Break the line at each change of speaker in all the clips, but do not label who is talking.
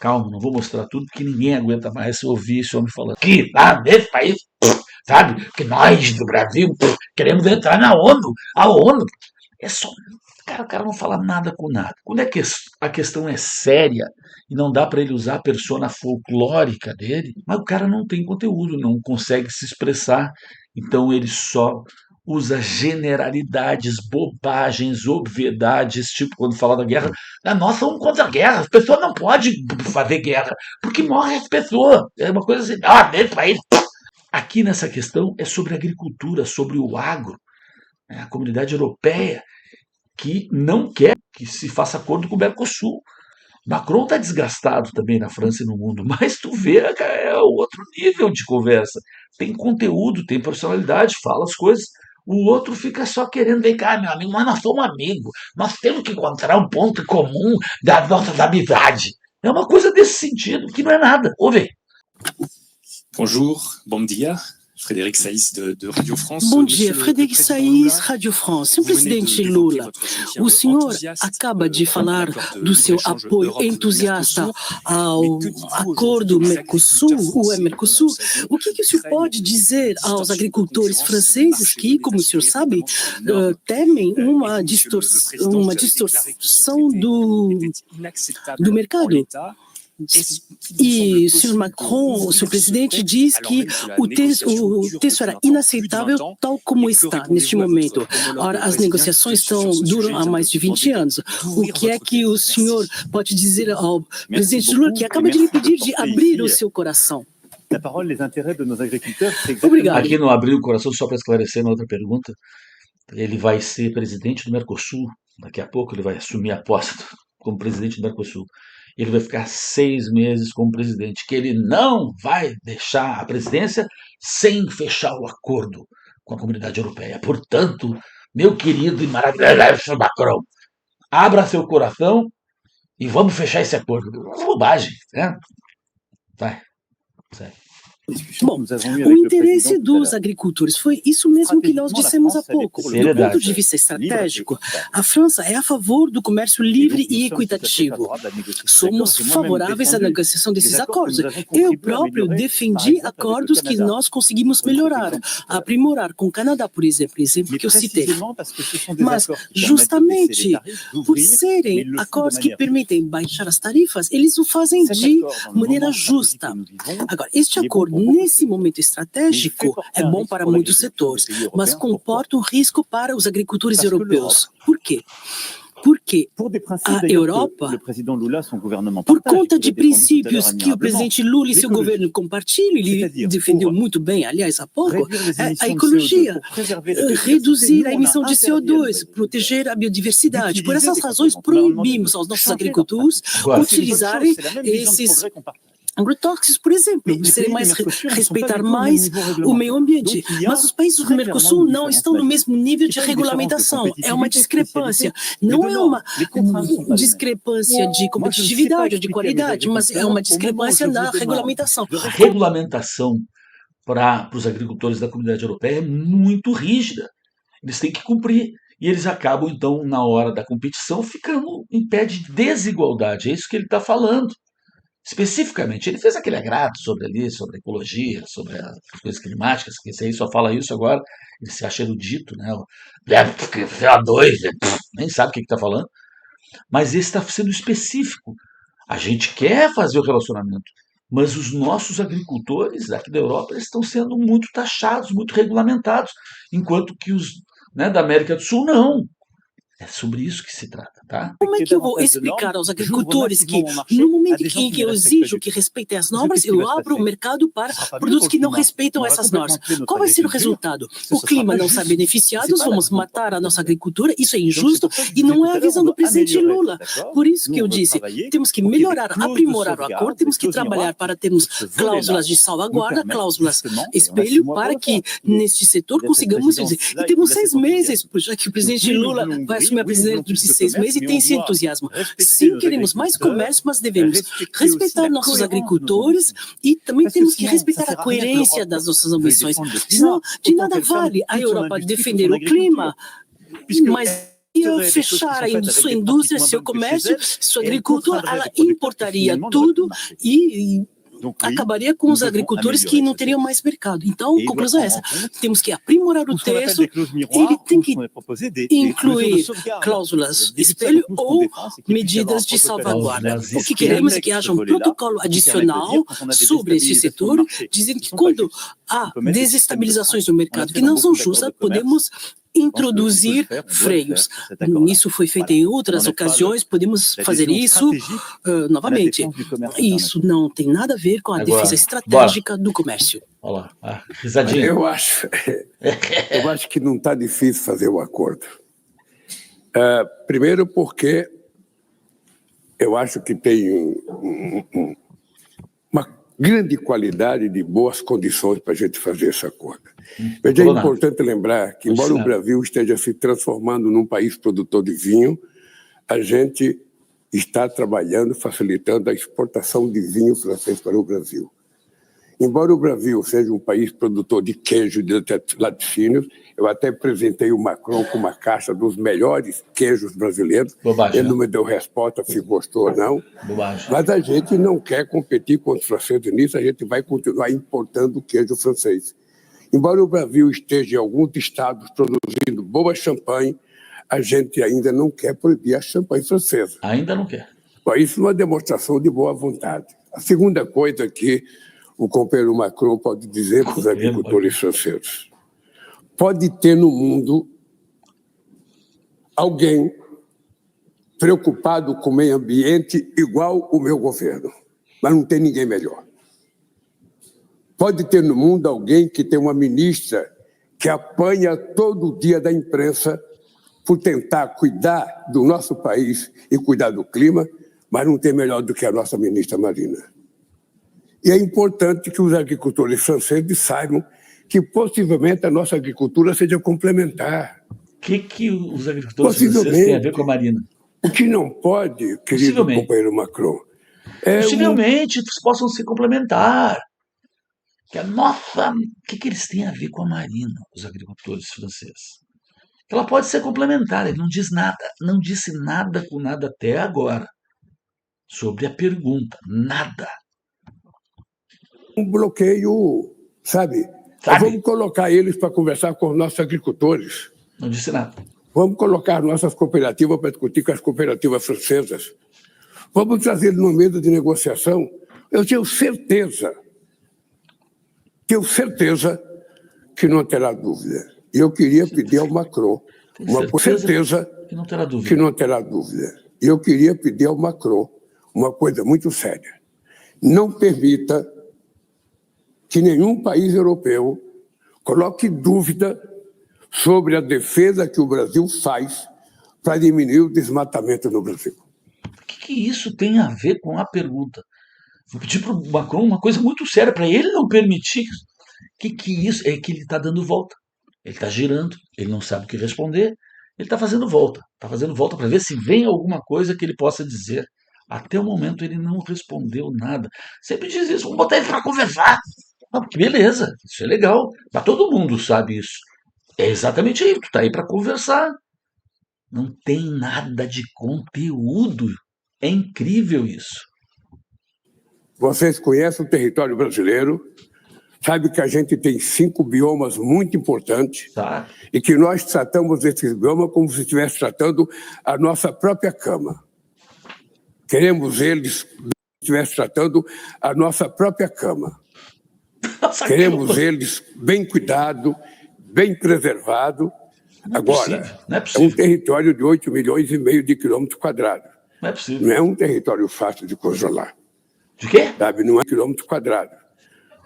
calma, não vou mostrar tudo, porque ninguém aguenta mais ouvir esse homem falando. Que lá nesse país, sabe, que nós do Brasil queremos entrar na ONU. A ONU é só. Cara, o cara não fala nada com nada. Quando é que a questão é séria e não dá para ele usar a persona folclórica dele, mas o cara não tem conteúdo, não consegue se expressar, então ele só usa generalidades, bobagens, obviedades, tipo quando fala da guerra, nós somos contra a guerra, as pessoas não podem fazer guerra, porque morrem as pessoas. É uma coisa assim, desse país. Aqui nessa questão é sobre agricultura, sobre o agro. A comunidade europeia que não quer que se faça acordo com o Mercosul. Macron está desgastado também na França e no mundo, mas tu vê, é outro nível de conversa. Tem conteúdo, tem personalidade, fala as coisas. O outro fica só querendo, vem cá, meu amigo, mas nós somos amigos. Nós temos que encontrar um ponto comum das nossas amizades. É uma coisa desse sentido, que não é nada. Ouve.
Bonjour, bom dia. Frédéric Saïs de Radio France.
Bom dia, Frédéric Saïs, Rádio France. Senhor presidente Lula, o senhor acaba de falar do seu apoio entusiasta ao acordo Mercosul, UE-Mercosul. O que o senhor pode dizer aos agricultores franceses que, como o senhor sabe, temem uma distorção do mercado? E o senhor Macron, o senhor presidente, diz que o texto era inaceitável tal como está neste momento. Ora, as negociações duram há mais de 20 anos. O que é que o senhor pode dizer ao presidente Lula, que acaba de lhe pedir de abrir o seu coração?
Obrigado. Aqui no Abrir o Coração, só para esclarecer na outra pergunta, ele vai ser presidente do Mercosul. Daqui a pouco ele vai assumir a posse como presidente do Mercosul. Ele vai ficar 6 meses como presidente, que ele não vai deixar a presidência sem fechar o acordo com a comunidade europeia. Portanto, meu querido e maravilhoso Macron, abra seu coração e vamos fechar esse acordo. Bobagem, né? Vai, segue.
Bom, o interesse dos agricultores foi isso mesmo que nós dissemos há pouco. Do ponto de vista estratégico, a França é a favor do comércio livre e equitativo. Somos favoráveis à negociação desses acordos. Eu próprio defendi acordos que nós conseguimos melhorar, aprimorar com o Canadá, por exemplo que eu citei. Mas, justamente, por serem acordos que permitem baixar as tarifas, eles o fazem de maneira justa. Agora, este acordo nesse momento estratégico, é bom para muitos setores, mas comporta um risco para os agricultores europeus. Por quê? Porque a Europa, por conta de princípios que o presidente Lula e seu governo compartilham, ele defendeu muito bem, aliás, há pouco, a ecologia, reduzir a emissão de CO2, proteger a biodiversidade. Por essas razões, proibimos aos nossos agricultores utilizarem esses agrotóxicos, por exemplo, respeitar mais o meio ambiente. Mas os países do Mercosul não estão no mesmo nível de regulamentação. É uma discrepância. Não é uma discrepância de competitividade ou de qualidade, mas é uma discrepância na regulamentação.
A regulamentação para os agricultores da comunidade europeia é muito rígida. Eles têm que cumprir. E eles acabam, então, na hora da competição, ficando em pé de desigualdade. É isso que ele está falando. Especificamente, ele fez aquele agrado sobre a ecologia, sobre as coisas climáticas, que esse aí só fala isso agora, ele se acha erudito, né? CO2, nem sabe o que está falando, mas esse está sendo específico. A gente quer fazer o relacionamento, mas os nossos agricultores aqui da Europa eles estão sendo muito taxados, muito regulamentados, enquanto que os da América do Sul não. É sobre isso que se trata, tá?
Como é que eu vou explicar aos agricultores que, no momento em que eu exijo que respeitem as normas, eu abro o mercado para produtos que não respeitam essas normas? Qual vai ser o resultado? O clima não sai beneficiado, vamos matar a nossa agricultura, isso é injusto e não é a visão do presidente Lula. Por isso que eu disse, temos que melhorar, aprimorar o acordo, temos que trabalhar para termos cláusulas de salvaguarda, cláusulas espelho, para que neste setor consigamos dizer. E temos 6 meses, já que o presidente Lula vai assumir a presidência de 6 meses e tem esse entusiasmo. Sim, queremos mais comércio, mas devemos respeitar nossos agricultores e também temos que respeitar a coerência das nossas ambições. Senão, de nada vale a Europa defender o clima, mas fechar sua indústria, seu comércio, sua agricultura, ela importaria tudo e acabaria com os agricultores que não teriam mais mercado. Então, a conclusão é essa. Temos que aprimorar o texto, ele tem que incluir cláusulas espelho ou medidas de salvaguarda. O que queremos é que haja um protocolo adicional sobre esse setor, dizendo que quando há desestabilizações no mercado que não são justas, podemos introduzir freios. Isso foi feito em outras ocasiões, podemos fazer isso novamente. Isso não tem nada a ver com a defesa estratégica do comércio.
Olha lá, risadinha.
Eu acho que não está difícil fazer o acordo. Primeiro porque eu acho que tem uma grande qualidade de boas condições para a gente fazer esse acordo. Mas é importante lembrar que, embora o Brasil esteja se transformando num país produtor de vinho, a gente está trabalhando, facilitando a exportação de vinho francês para o Brasil. Embora o Brasil seja um país produtor de queijo e de laticínios, eu até apresentei o Macron com uma caixa dos melhores queijos brasileiros.
Bobagem,
ele não me deu resposta se gostou ou não.
Bobagem.
Mas a gente não quer competir contra os franceses nisso, a gente vai continuar importando queijo francês. Embora o Brasil esteja em alguns estados produzindo boa champanhe, a gente ainda não quer proibir a champanhe francesa.
Ainda não quer.
Bom, isso é uma demonstração de boa vontade. A segunda coisa que o companheiro Macron pode dizer para os agricultores franceses: pode ter no mundo alguém preocupado com o meio ambiente igual o meu governo, mas não tem ninguém melhor. Pode ter no mundo alguém que tem uma ministra que apanha todo dia da imprensa por tentar cuidar do nosso país e cuidar do clima, mas não tem melhor do que a nossa ministra Marina. E é importante que os agricultores franceses saibam que possivelmente a nossa agricultura seja complementar.
O que os agricultores franceses têm a ver com a Marina?
O que não pode, querido companheiro Macron,
possivelmente possam se complementar. O que eles têm a ver com a Marina, os agricultores franceses? Ela pode ser complementar, ele não diz nada, não disse nada com nada até agora sobre a pergunta, nada.
Um bloqueio, sabe? Vamos colocar eles para conversar com os nossos agricultores.
Não disse nada.
Vamos colocar nossas cooperativas para discutir com as cooperativas francesas. Vamos trazer no mesa de negociação. Eu tenho certeza que não terá dúvida. E eu queria pedir ao Macron certeza que não terá dúvida. E eu queria pedir ao Macron uma coisa muito séria: não permita que nenhum país europeu coloque dúvida sobre a defesa que o Brasil faz para diminuir o desmatamento no Brasil.
O que isso tem a ver com a pergunta? Vou pedir para o Macron uma coisa muito séria, para ele não permitir. Isso? É que ele está dando volta. Ele está girando, ele não sabe o que responder, ele está fazendo volta. Está fazendo volta para ver se vem alguma coisa que ele possa dizer. Até o momento ele não respondeu nada. Sempre diz isso, vamos botar ele para conversar. Que beleza, isso é legal. Mas todo mundo sabe isso. É exatamente isso, tu está aí para conversar. Não tem nada de conteúdo. É incrível isso.
Vocês conhecem o território brasileiro, sabe que a gente tem 5 biomas muito importantes e que nós tratamos esses biomas como se estivesse tratando a nossa própria cama. Queremos eles como se estivesse tratando a nossa própria cama. Queremos eles bem cuidados, bem preservados. Agora, é um território de 8,5 milhões de quilômetros quadrados.
Não é possível.
Não é um território fácil de congelar.
De quê?
Sabe, não é quilômetro quadrado.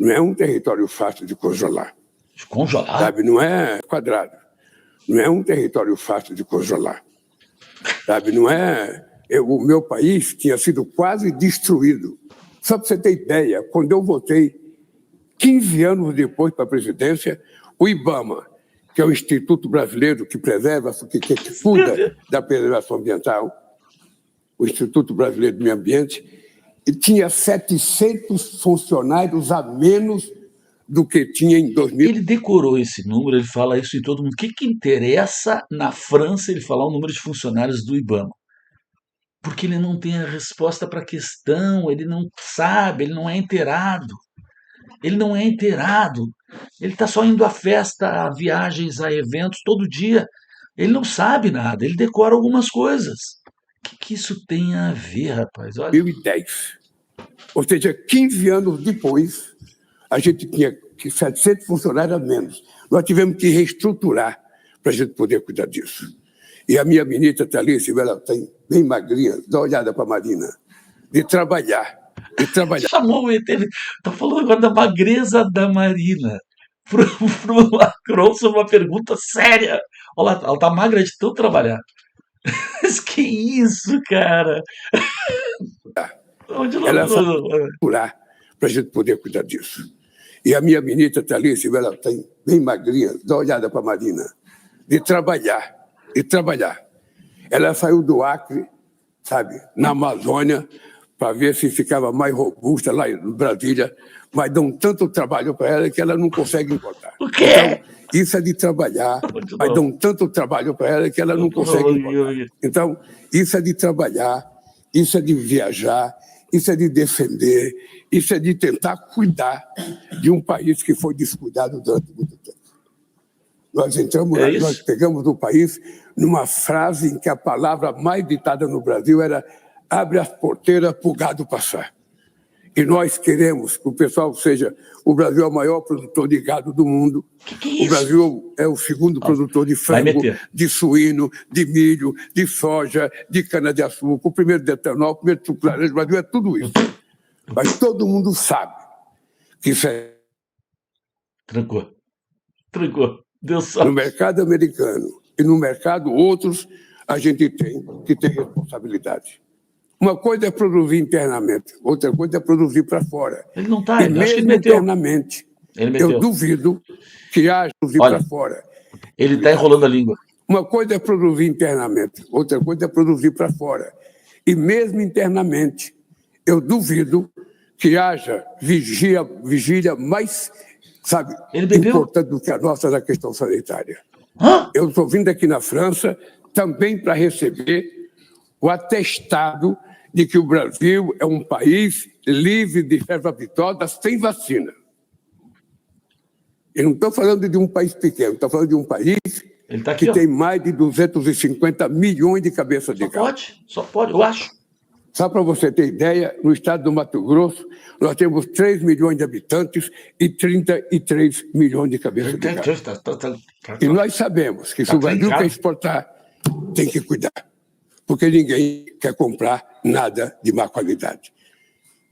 Não é um território fácil de congelar.
De congelar?
Sabe, não é quadrado. Não é um território fácil de congelar. Sabe, não é... O meu país tinha sido quase destruído. Só para você ter ideia, quando eu voltei 15 anos depois para a presidência, o IBAMA, que é o Instituto Brasileiro que preserva, que cuida da preservação ambiental, o Instituto Brasileiro do Meio Ambiente, e tinha 700 funcionários a menos do que tinha em 2000.
Ele decorou esse número, ele fala isso em todo mundo. O que interessa na França ele falar o número de funcionários do IBAMA? Porque ele não tem a resposta para a questão, ele não sabe, ele não é inteirado. Ele não é inteirado. Ele está só indo a festa, a viagens, a eventos todo dia. Ele não sabe nada, ele decora algumas coisas. O que isso tem a ver, rapaz? Olha.
2010. Ou seja, 15 anos depois, a gente tinha 700 funcionários a menos. Nós tivemos que reestruturar para a gente poder cuidar disso. E a minha ministra Thalícia, ela tem bem magrinha, dá uma olhada para a Marina, de trabalhar.
Chamou o ET, está falando agora da magreza da Marina. Pro Macron sobre uma pergunta séria. Olha lá, ela está magra de tanto trabalhar. Mas que isso, cara?
Ela para a gente poder cuidar disso. E a minha ministra Thalícia, ela tem bem magrinha, dá uma olhada para a Marina, de trabalhar. Ela saiu do Acre, sabe, na Amazônia, para ver se ficava mais robusta lá em Brasília, mas dão tanto trabalho para ela que ela não consegue encontrar.
O quê?
Então, isso é de trabalhar, mas dão tanto trabalho para ela que ela não consegue encontrar. Então, isso é de trabalhar, isso é de viajar, isso é de defender, isso é de tentar cuidar de um país que foi descuidado durante muito tempo. Nós pegamos o país numa frase em que a palavra mais ditada no Brasil era abre as porteiras para o gado passar. E nós queremos que o pessoal seja... O Brasil é o maior produtor de gado do mundo.
Que é isso?
O Brasil é o segundo produtor de frango, de suíno, de milho, de soja, de cana-de-açúcar, o primeiro de etanol, o primeiro de suco laranja. O Brasil é tudo isso. Mas todo mundo sabe que isso é...
Trancou. Deus sabe.
No mercado americano e no mercado outros, a gente tem que ter responsabilidade. Uma coisa é produzir internamente, outra coisa é produzir para fora.
Ele não está,
e mesmo internamente, eu duvido que haja produzir para fora.
Ele está enrolando a língua.
Uma coisa é produzir internamente, outra coisa é produzir para fora. E mesmo internamente, eu duvido que haja vigília mais, sabe, importante do que a nossa na questão sanitária. Eu estou vindo aqui na França também para receber o atestado de que o Brasil é um país livre de febre aftosa sem vacina. Eu não estou falando de um país pequeno, estou falando de um país que tem mais de 250 milhões de cabeças de gado.
Só pode, eu acho.
Só para você ter ideia, no estado do Mato Grosso, nós temos 3 milhões de habitantes e 33 milhões de cabeças de gado. E nós sabemos que se o Brasil quer exportar, tem que cuidar. Porque ninguém quer comprar nada de má qualidade.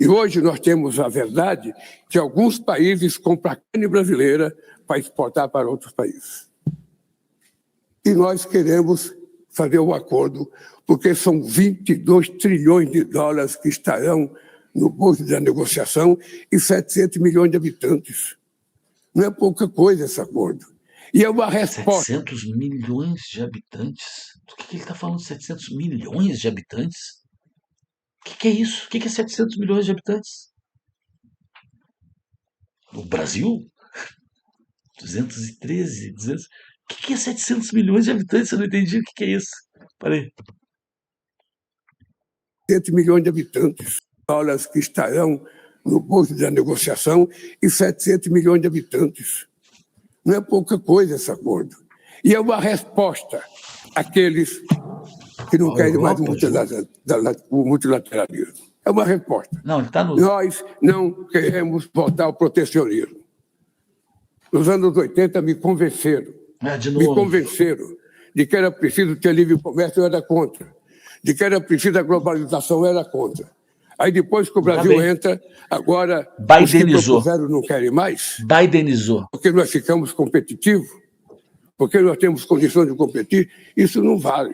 E hoje nós temos a verdade que alguns países compram carne brasileira para exportar para outros países. E nós queremos fazer um acordo, porque são 22 trilhões de dólares que estarão no bolso da negociação e 700 milhões de habitantes. Não é pouca coisa esse acordo. E é uma resposta.
700 milhões de habitantes? Do que ele está falando? 700 milhões de habitantes? O que é isso? O que é 700 milhões de habitantes? O Brasil? 213, 200... O que é 700 milhões de habitantes? Eu não entendi o que é isso. Parei.
700 milhões de habitantes, dólares que estarão no bolso da negociação e 700 milhões de habitantes. Não é pouca coisa esse acordo. E é uma resposta àqueles que não querem mais o multilateralismo. É uma resposta.
Não, tá no...
Nós não queremos voltar ao protecionismo. Nos anos 80 me convenceram. Me convenceram de que era preciso ter livre comércio, eu era contra. De que era preciso a globalização, eu era contra. Aí depois que o Brasil entra, agora os que propuseram não querem mais.
Bidenizou.
Porque nós ficamos competitivos, porque nós temos condições de competir, isso não vale.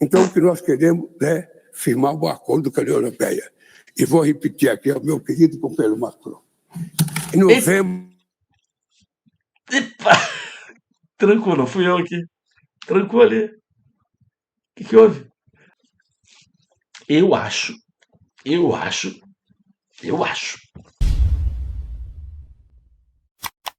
Então o que nós queremos é firmar um acordo com a União Europeia. E vou repetir aqui ao meu querido companheiro Macron. Em novembro...
Epa! Trancou, não fui eu aqui. Trancou ali. O que houve? Eu acho